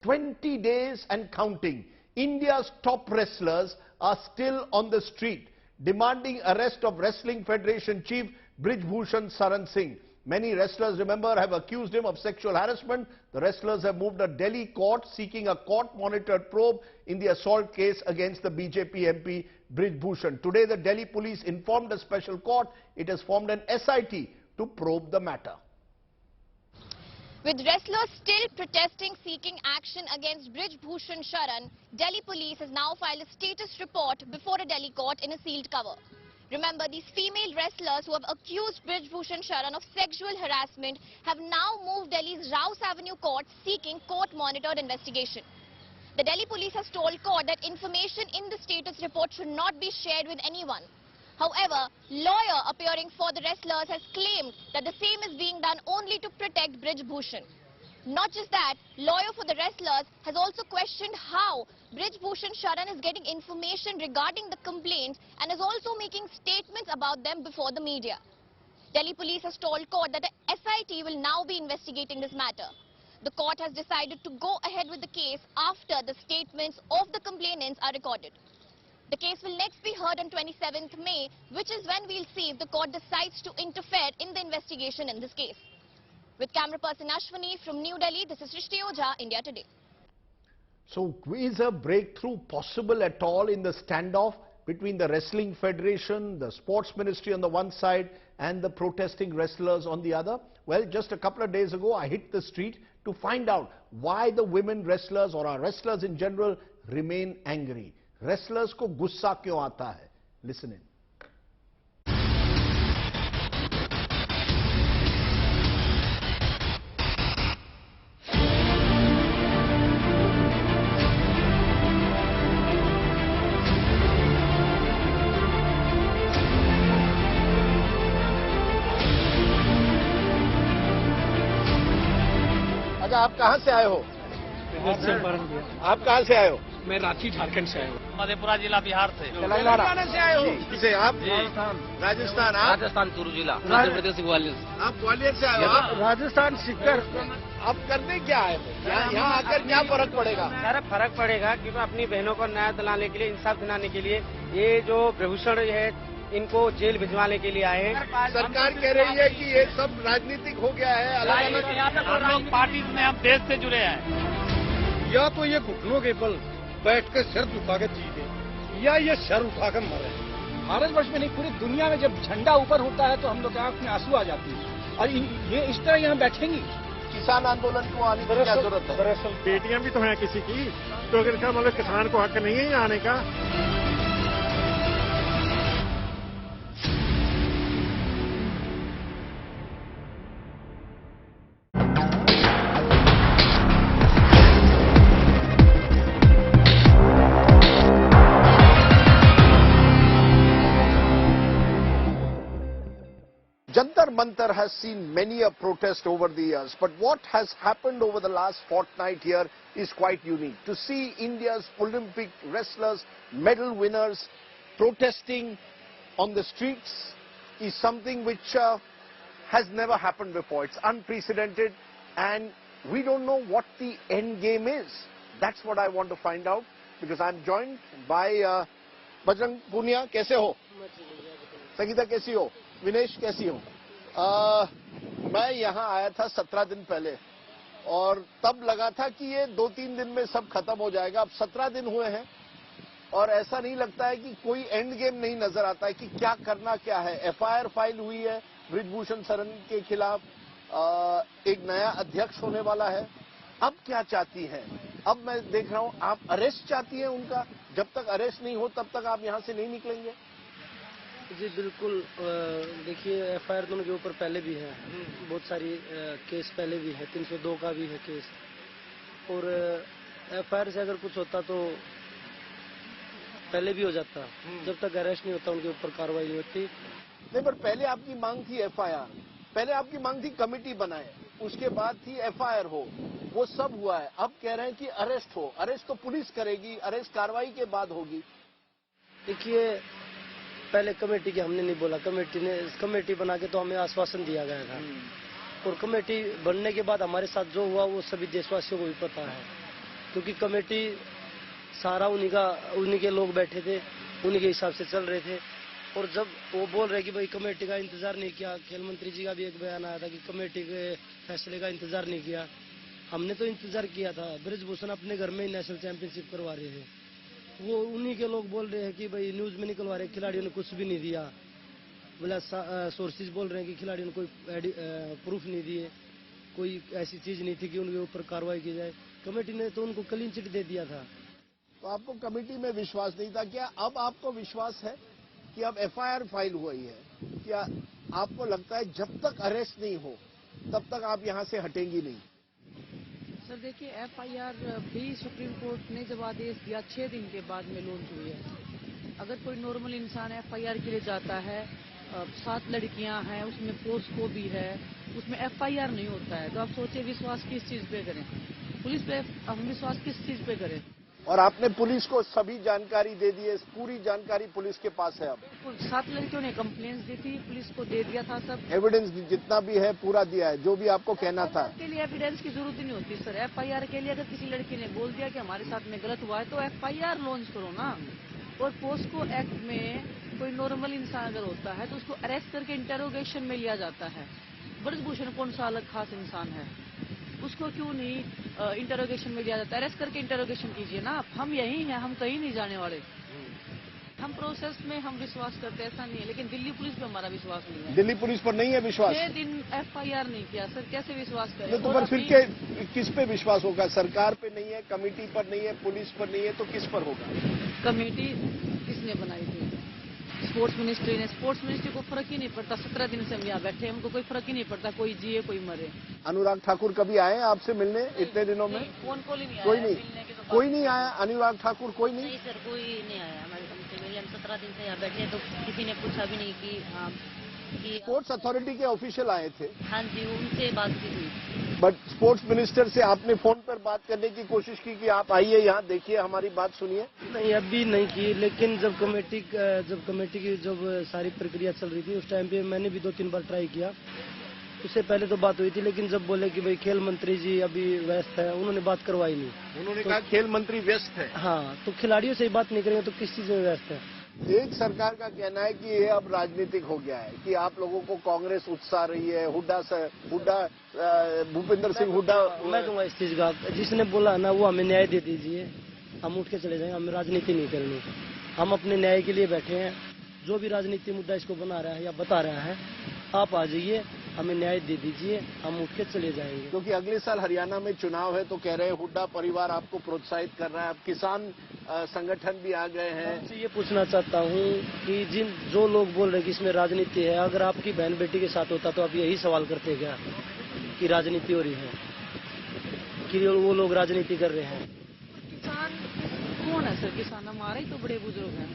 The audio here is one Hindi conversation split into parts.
20 days and counting, India's top wrestlers are still on the street demanding arrest of Wrestling Federation Chief Brij Bhushan Saran Singh. Many wrestlers, remember, have accused him of sexual harassment. The wrestlers have moved a Delhi court seeking a court-monitored probe in the assault case against the BJP MP Brij Bhushan. Today, the Delhi police informed a special court it has formed an SIT to probe the matter. With wrestlers still protesting seeking action against Brij Bhushan Saran, Delhi police has now filed a status report before a Delhi court in a sealed cover. Remember, these female wrestlers who have accused Brij Bhushan Saran of sexual harassment have now moved Delhi's Rouse Avenue court seeking court-monitored investigation. The Delhi police has told court that information in the status report should not be shared with anyone. However, lawyer appearing for the wrestlers has claimed that the same is being done only to protect Brij Bhushan. Not just that, lawyer for the wrestlers has also questioned how Brij Bhushan Saran is getting information regarding the complaints and is also making statements about them before the media. Delhi police has told court that the SIT will now be investigating this matter. The court has decided to go ahead with the case after the statements of the complainants are recorded. The case will next be heard on 27th May, which is when we'll see if the court decides to interfere in the investigation in this case. With camera person Ashwani from New Delhi, this is Srishti Ojha, India Today. So, is a breakthrough possible at all in the standoff between the Wrestling Federation, the Sports Ministry on the one side and the protesting wrestlers on the other? Well, just a couple of days ago, I hit the street to find out why the women wrestlers or our wrestlers in general remain angry. Wrestlers को गुस्सा क्यों आता है? Listen in. अच्छा, आप कहाँ से आए हो? आप कहाँ से आए हो? मैं रांची झारखंड से आया हूँ। मधेपुरा जिला बिहार से। तेलंगाना से आए हो? किसे आप? राजस्थान। आप? राजस्थान चूरू जिला। मध्य प्रदेश ग्वालियर। आप ग्वालियर से आए हो? आप राजस्थान सीकर। आप करने क्या आए हो? यहाँ आकर क्या फर्क पड़ेगा? यार फर्क पड़ेगा कि अपनी बहनों को न्याय दिलाने के लिए, इंसाफ दिलाने के लिए ये जो भूषण है इनको जेल भिजवाने के लिए आए हैं। सरकार कह रही है कि ये सब राजनीतिक हो गया है, अलग-अलग पार्टी में हम देश से जुड़े हैं। या तो ये घुटनों के बल बैठ कर सिर झुकाकर जीते या ये सर उठाकर मरे। भारतवर्ष में नहीं, पूरी दुनिया में जब झंडा ऊपर होता है तो हम लोग की आंख में आंसू आ जाती है और ये इस तरह यहाँ बैठेंगी। किसान आंदोलन को आने की क्या जरूरत है? दरअसल बेटियां भी तो हैं किसी की, तो अगर इसका मतलब किसान को हक नहीं है आने का। Jantar Mantar has seen many a protest over the years, but what has happened over the last fortnight here is quite unique. To see India's Olympic wrestlers, medal winners, protesting on the streets is something which has never happened before. It's unprecedented and we don't know what the end game is. That's what I want to find out because I'm joined by Bajrang Punia. कैसे हो? संगीता कैसी हो? विनेश कैसी हो? मैं यहाँ आया था 17 दिन पहले और तब लगा था कि ये 2-3 दिन में सब खत्म हो जाएगा। अब 17 दिन हुए हैं और ऐसा नहीं लगता है कि कोई एंड गेम नहीं नजर आता है कि क्या करना क्या है। एफआईआर फाइल हुई है ब्रिज भूषण सरन के खिलाफ, एक नया अध्यक्ष होने वाला है। अब क्या चाहती हैं? अब मैं देख रहा हूँ आप अरेस्ट चाहती हैं उनका। जब तक अरेस्ट नहीं हो तब तक आप यहाँ से नहीं निकलेंगे? जी बिल्कुल। देखिए एफआईआर तो उनके ऊपर पहले भी है, बहुत सारी केस पहले भी है, 302 का भी है केस। और एफआईआर से अगर कुछ होता तो पहले भी हो जाता, जब तक अरेस्ट नहीं होता उनके ऊपर कार्रवाई नहीं होती। नहीं, पर पहले आपकी मांग थी एफआईआर, पहले आपकी मांग थी कमेटी बनाए, उसके बाद थी एफआईआर हो, वो सब हुआ है। अब कह रहे हैं कि अरेस्ट हो। अरेस्ट तो पुलिस करेगी, अरेस्ट कार्रवाई के बाद होगी। देखिए पहले कमेटी की हमने नहीं बोला, कमेटी बना के तो हमें आश्वासन दिया गया था और कमेटी बनने के बाद हमारे साथ जो हुआ वो सभी देशवासियों को भी पता है। क्योंकि कमेटी सारा उन्हीं के लोग बैठे थे, उन्हीं के हिसाब से चल रहे थे। और जब वो बोल रहे कि भाई कमेटी का इंतजार नहीं किया, खेल मंत्री जी का भी एक बयान आया था कि कमेटी के फैसले का इंतजार नहीं किया। हमने तो इंतजार किया था। ब्रिजभूषण अपने घर में ही नेशनल चैंपियनशिप करवा रहे थे, वो उन्हीं के लोग बोल रहे हैं कि भाई न्यूज में निकलवा रहे, खिलाड़ियों ने कुछ भी नहीं दिया। बोला सोर्सेज बोल रहे हैं कि खिलाड़ियों ने कोई प्रूफ नहीं दिए, कोई ऐसी चीज नहीं थी कि उनके ऊपर कार्रवाई की जाए। कमेटी ने तो उनको क्लीन चिट दे दिया था। तो आपको कमेटी में विश्वास नहीं था, क्या अब आपको विश्वास है कि अब एफआईआर फाइल हुई है? क्या आपको लगता है जब तक अरेस्ट नहीं हो तब तक आप यहां से हटेंगी नहीं? सर देखिए, एफआईआर भी सुप्रीम कोर्ट ने जब आदेश दिया 6 दिन के बाद में लॉन्च हुई है। अगर कोई नॉर्मल इंसान एफआईआर के लिए जाता है, 7 लड़कियां हैं, उसमें पोस्को भी है, उसमें एफआईआर नहीं होता है, तो आप सोचिए विश्वास किस चीज पे करें? पुलिस पे हम विश्वास किस चीज पे करें? और आपने पुलिस को सभी जानकारी दे दी है, पूरी जानकारी पुलिस के पास है? अब 7 लड़कियों ने कंप्लेंट्स दी थी, पुलिस को दे दिया था सब एविडेंस जितना भी है पूरा दिया है, जो भी आपको कहना था। के लिए एविडेंस की जरूरत ही नहीं होती सर। एफआईआर के लिए अगर किसी लड़की ने बोल दिया कि हमारे साथ में गलत हुआ है तो एफआईआर लॉन्च करो ना। और पोस्को एक्ट में कोई नॉर्मल इंसान अगर होता है तो उसको अरेस्ट करके इंटेरोगेशन में लिया जाता है। ब्रिजभूषण कौन सा अलग खास इंसान है, उसको क्यों नहीं इंटेरोगेशन में लिया जाता? अरेस्ट करके इंटेरोगेशन कीजिए ना आप। हम यही हैं, हम कहीं नहीं जाने वाले। हम प्रोसेस में हम विश्वास करते हैं, ऐसा नहीं है, लेकिन दिल्ली पुलिस पे हमारा विश्वास नहीं है। दिल्ली पुलिस पर नहीं है विश्वास? 6 दिन एफआईआर नहीं किया सर, कैसे विश्वास करें? तो पर फिर किस पे विश्वास होगा? सरकार पे नहीं है, कमेटी पर नहीं है, पुलिस पर नहीं है, तो किस पर होगा? कमेटी किसने बनाई थी? स्पोर्ट्स मिनिस्ट्री ने। स्पोर्ट्स मिनिस्ट्री को फर्क ही नहीं पड़ता। 17 दिन से हम यहाँ बैठे हैं, हमको कोई फर्क ही नहीं पड़ता, कोई जिए कोई मरे। अनुराग ठाकुर कभी आए हैं आपसे मिलने इतने दिनों में? फोन कॉल ही नहीं आया। कोई नहीं, कोई नहीं आया? अनुराग ठाकुर कोई नहीं? नहीं सर, कोई नहीं आया हमारे हमसे मिलने। हम 17 दिन से यहाँ बैठे हैं, तो किसी ने पूछा भी नहीं कि हाँ कि स्पोर्ट्स अथॉरिटी के ऑफिशियल आए थे। हाँ जी, उनसे बात की हुई। बट स्पोर्ट्स मिनिस्टर से आपने फोन पर बात करने की कोशिश की कि आप आइए यहाँ देखिए, हमारी बात सुनिए? नहीं, अभी नहीं की, लेकिन जब कमेटी की जब सारी प्रक्रिया चल रही थी उस टाइम पे मैंने भी 2-3 बार ट्राई किया। उससे पहले तो बात हुई थी, लेकिन जब बोले कि भाई खेल मंत्री जी अभी व्यस्त है, उन्होंने बात करवाई नहीं। उन्होंने कहा खेल मंत्री व्यस्त है। हाँ, तो खिलाड़ियों से ही बात नहीं करेंगे तो किस चीज में व्यस्त है? एक सरकार का कहना है कि ये अब राजनीतिक हो गया है, कि आप लोगों को कांग्रेस उकसा रही है। भूपेंद्र सिंह हुड्डा, मैं दूंगा इस चीज का, जिसने बोला ना वो हमें न्याय दे दीजिए, हम उठ के चले जाएंगे, हमें राजनीति नहीं करनी। हम अपने न्याय के लिए बैठे हैं। जो भी राजनीति मुद्दा इसको बना रहा है या बता रहा है, आप आ जाइए, हमें न्याय दे दीजिए, हम उठ के चले जाएंगे। क्योंकि अगले साल हरियाणा में चुनाव है, तो कह रहे हैं हुड्डा परिवार आपको प्रोत्साहित कर रहा है। अब किसान संगठन भी आ गए हैं। आपसे ये पूछना चाहता हूँ कि जो लोग बोल रहे हैं कि इसमें राजनीति है, अगर आपकी बहन बेटी के साथ होता तो आप यही सवाल करते क्या कि राजनीति हो रही है, कि वो लोग राजनीति कर रहे हैं? किसान कौन है सर? किसान हमारे ही तो बड़े बुजुर्ग हैं,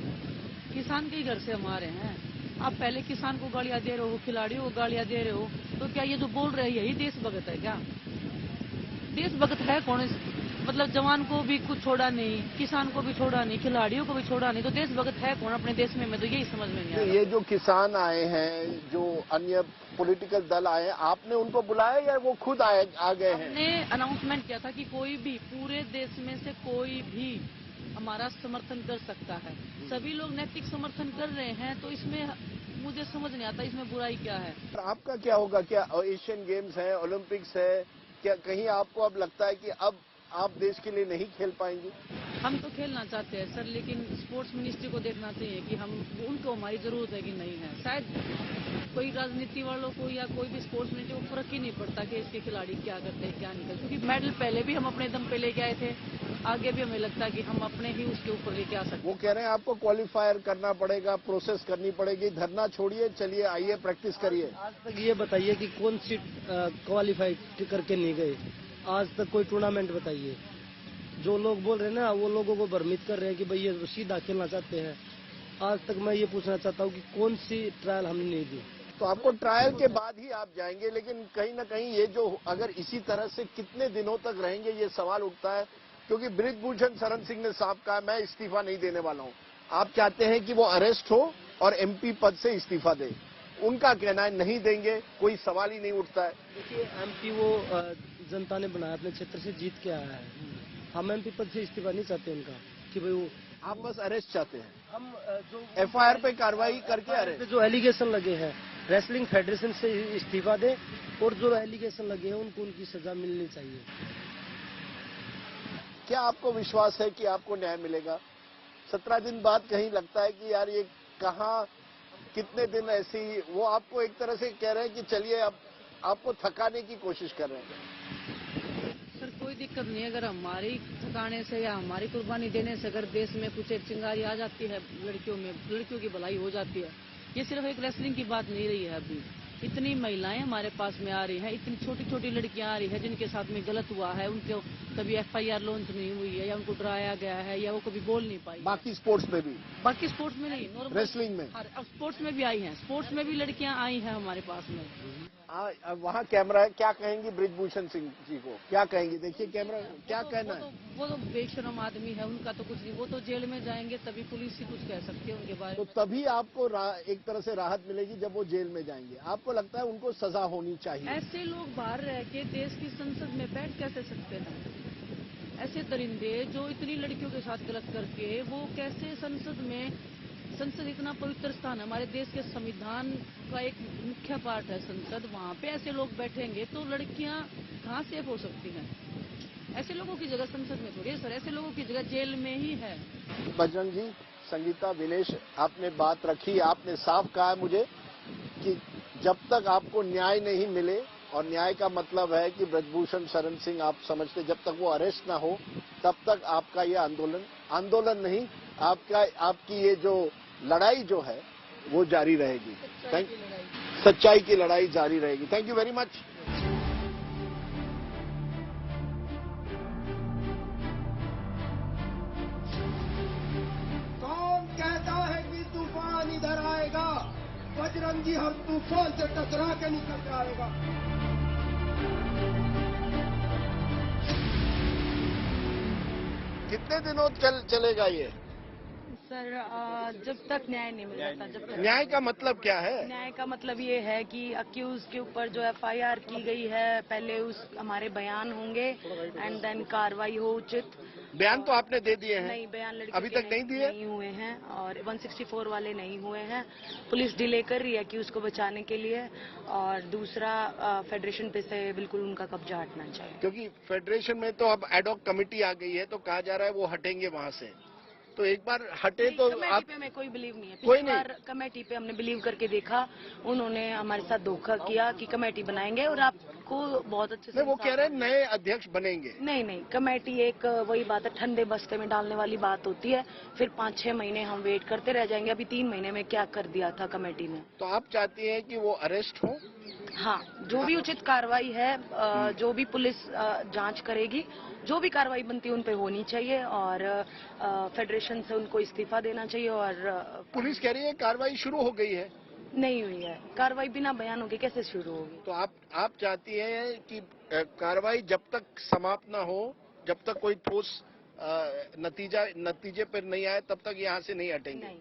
किसान के ही घर से हमारे हैं। आप पहले किसान को गालियां दे रहे हो, खिलाड़ियों को गालियां दे रहे हो, तो क्या ये जो बोल रहे हैं यही देशभक्त है क्या? देशभक्त है कौन? मतलब जवान को भी कुछ छोड़ा नहीं, किसान को भी छोड़ा नहीं, खिलाड़ियों को भी छोड़ा नहीं, तो देशभक्त है कौन अपने देश में? मैं तो यही समझ में नहीं आ रहा। ये जो किसान आए हैं, जो अन्य पॉलिटिकल दल आए हैं, आपने उनको बुलाया या वो खुद आ गए हैं? हमने अनाउंसमेंट किया था कि कोई भी पूरे देश में से कोई भी हमारा समर्थन कर सकता है। सभी लोग नैतिक समर्थन कर रहे हैं, तो इसमें मुझे समझ नहीं आता इसमें बुराई क्या है। आपका क्या होगा? क्या एशियन गेम्स है, ओलंपिक्स है, क्या कहीं आपको अब लगता है कि अब आप देश के लिए नहीं खेल पाएंगे? हम तो खेलना चाहते हैं सर, लेकिन स्पोर्ट्स मिनिस्ट्री को देखना चाहिए कि हम उनको हमारी जरूरत है कि नहीं है। शायद कोई राजनीति वालों को या कोई भी स्पोर्ट्स मिनिस्ट्री को फर्क ही नहीं पड़ता कि इसके खिलाड़ी क्या करते हैं क्या नहीं करते, क्योंकि मेडल पहले भी हम अपने दम पे लेके आए थे, आगे भी हमें लगता है कि हम अपने ही उसके ऊपर लेके आ सकते। वो कह रहे हैं आपको क्वालिफायर करना पड़ेगा, प्रोसेस करनी पड़ेगी। धरना छोड़िए, चलिए आइए प्रैक्टिस करिए। आज तक ये बताइए कि कौन सी क्वालिफाई करके नहीं गए? आज तक कोई टूर्नामेंट बताइए। जो लोग बोल रहे हैं ना, वो लोगों को भ्रमित कर रहे हैं कि भाई ये सीधा खेलना चाहते हैं। आज तक मैं ये पूछना चाहता हूँ कि कौन सी ट्रायल हमने नहीं दी। तो आपको ट्रायल के बाद ही आप जाएंगे, लेकिन कहीं ना कहीं ये जो अगर इसी तरह से कितने दिनों तक रहेंगे, ये सवाल उठता है। क्योंकि ब्रिजभूषण शरण सिंह ने साफ कहा, मैं इस्तीफा नहीं देने वाला हूँ। आप चाहते हैं कि वो अरेस्ट हो और एमपी पद से इस्तीफा दे। उनका कहना है नहीं देंगे, कोई सवाल ही नहीं उठता है। देखिए, एमपी वो जनता ने बनाया, अपने क्षेत्र से जीत के आया है। हम एमपी पद से इस्तीफा नहीं चाहते उनका कि भाई वो आप बस अरेस्ट चाहते हैं? हम जो एफआईआर पे कार्रवाई करके पे अरेस्ट। जो एलिगेशन लगे हैं रेसलिंग फेडरेशन से इस्तीफा दें और जो एलिगेशन लगे हैं उनको उनकी सजा मिलनी चाहिए। क्या आपको विश्वास है कि आपको न्याय मिलेगा? 17 दिन बाद कहीं लगता है कि यार ये कहाँ कितने दिन ऐसी, वो आपको एक तरह से कह रहे हैं कि चलिए अब आपको थकाने की कोशिश कर रहे हैं? सर कोई दिक्कत नहीं है, अगर हमारी थकाने से या हमारी कुर्बानी देने से अगर देश में कुछ एक चिंगारी आ जाती है, लड़कियों में लड़कियों की भलाई हो जाती है। ये सिर्फ एक रेसलिंग की बात नहीं रही है। अभी इतनी महिलाएं हमारे पास में आ रही हैं, इतनी छोटी छोटी लड़कियां आ रही हैं जिनके साथ में गलत हुआ है, उनको कभी एफआईआर लॉन्च नहीं हुई है या उनको डराया गया है या वो कभी बोल नहीं पाई। बाकी स्पोर्ट्स में भी? बाकी स्पोर्ट्स में नहीं, नॉर्मल रेसलिंग में? अब स्पोर्ट्स में भी आई हैं, स्पोर्ट्स में भी लड़कियां आई हैं हमारे पास में। अब वहाँ कैमरा है, क्या कहेंगी ब्रिजभूषण सिंह जी को? क्या कहेंगी? देखिए कैमरा, क्या कहना है? वो तो बेशरम आदमी है, उनका तो कुछ नहीं, वो तो जेल में जाएंगे तभी पुलिस ही कुछ कह सकती है उनके बारे तो में। तभी आपको एक तरह से राहत मिलेगी जब वो जेल में जाएंगे। आपको लगता है उनको सजा होनी चाहिए? ऐसे लोग बाहर रह के देश की संसद में बैठ कैसे सकते हैं? ऐसे दरिंदे जो इतनी लड़कियों के साथ गलत करके वो कैसे संसद में, संसद इतना पवित्र स्थान है, हमारे देश के संविधान का एक मुख्य पार्ट है संसद, वहाँ पे ऐसे लोग बैठेंगे तो लड़कियाँ कहाँ सेफ हो सकती हैं? ऐसे लोगों की जगह संसद में थोड़ी है सर, ऐसे लोगों की जगह जेल में ही है। बजरंग जी, संगीता, विनेश, आपने बात रखी, आपने साफ कहा है मुझे कि जब तक आपको न्याय नहीं मिले, और न्याय का मतलब है कि ब्रजभूषण शरण सिंह आप समझते जब तक वो अरेस्ट ना हो तब तक आपका ये आंदोलन नहीं, आपकी ये जो लड़ाई जो है वो जारी रहेगी। सच्चाई की लड़ाई जारी रहेगी। Thank you very much. कौन कहता है कि तूफान इधर आएगा? बजरंगी हर तूफान से टकरा के निकल जाएगा। कितने दिनों चलेगा ये? सर जब तक न्याय नहीं मिल जाता, जब तक। न्याय का मतलब क्या है? न्याय का मतलब ये है कि अक्यूज के ऊपर जो एफआईआर की गई है, पहले हमारे बयान होंगे एंड देन कार्रवाई हो उचित। बयान तो आपने दे दिए हैं? नहीं, बयान लड़के अभी तक नहीं दिए? नहीं हुए हैं और 164 वाले नहीं हुए हैं। पुलिस डिले कर रही है अक्यूज को बचाने के लिए। और दूसरा, फेडरेशन पे से बिल्कुल उनका कब्जा हटना चाहिए, क्योंकि फेडरेशन में तो अब एडॉक कमेटी आ गई है, तो कहा जा रहा है वो हटेंगे वहां से। तो एक बार हटे तो कमेटी आप पे मैं कोई बिलीव नहीं है। कोई पिछली बार कमेटी पे हमने बिलीव करके देखा, उन्होंने हमारे साथ धोखा किया कि कमेटी बनाएंगे और आपको बहुत अच्छे से। नहीं, वो कह रहे हैं नए अध्यक्ष बनेंगे। नहीं, कमेटी एक वही बात है, ठंडे बस्ते में डालने वाली बात होती है। फिर 5-6 महीने हम वेट करते रह जाएंगे। अभी 3 महीने में क्या कर दिया था कमेटी ने। तो आप चाहती हैं कि वो अरेस्ट हो? हाँ, जो भी उचित कार्रवाई है, जो भी पुलिस जांच करेगी, जो भी कार्रवाई बनती है उन पे होनी चाहिए और फेडरेशन से उनको इस्तीफा देना चाहिए। और पुलिस कह रही है कार्रवाई शुरू हो गई है। नहीं हुई है कार्रवाई, बिना बयान होगी कैसे शुरू होगी? तो आप चाहती हैं कि कार्रवाई जब तक समाप्त ना हो, जब तक कोई ठोस नतीजे पर नहीं आए, तब तक यहाँ से नहीं हटेंगे? नहीं।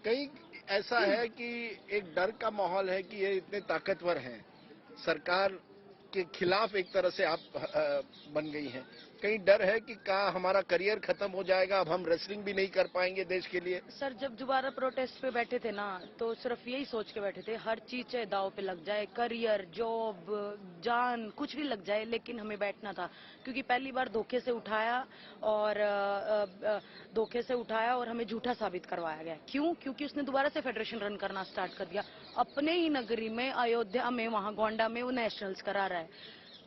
कहीं ऐसा है कि एक डर का माहौल है कि ये इतने ताकतवर हैं, सरकार के खिलाफ एक तरह से आप बन गई हैं। कहीं डर है कि हमारा करियर खत्म हो जाएगा, अब हम रेसलिंग भी नहीं कर पाएंगे देश के लिए? सर, जब दोबारा प्रोटेस्ट पे बैठे थे ना, तो सिर्फ यही सोच के बैठे थे, हर चीज चाहे दाव पे लग जाए, करियर, जॉब, जान, कुछ भी लग जाए, लेकिन हमें बैठना था। क्योंकि पहली बार धोखे से उठाया और हमें झूठा साबित करवाया गया। क्यों? क्योंकि उसने दोबारा से फेडरेशन रन करना स्टार्ट कर दिया अपने ही नगरी में, अयोध्या में, वहां गोंडा में वो नेशनल्स करा रहा है,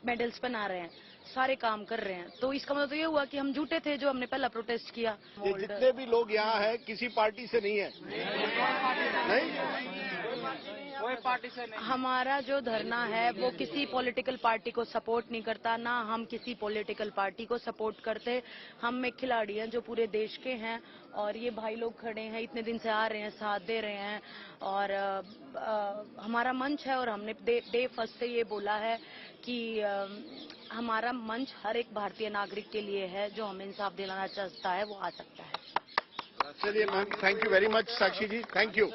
मेडल्स पहना रहे हैं, सारे काम कर रहे हैं। तो इसका मतलब तो ये हुआ कि हम झूठे थे जो हमने पहला प्रोटेस्ट किया। ये जितने भी लोग यहाँ हैं किसी पार्टी से नहीं है? नहीं, कोई पार्टी से नहीं। हमारा जो धरना है वो किसी पॉलिटिकल पार्टी को सपोर्ट नहीं करता, ना हम किसी पॉलिटिकल पार्टी को सपोर्ट करते। हम एक खिलाड़ी हैं जो पूरे देश के हैं और ये भाई लोग खड़े हैं, इतने दिन से आ रहे हैं, साथ दे रहे हैं और हमारा मंच है। और हमने डे फर्स्ट से ये बोला है कि हमारा मंच हर एक भारतीय नागरिक के लिए है, जो हमें इंसाफ दिलाना चाहता है वो आ सकता है। चलिए ma'am, thank you very much. Sakshi ji, thank you.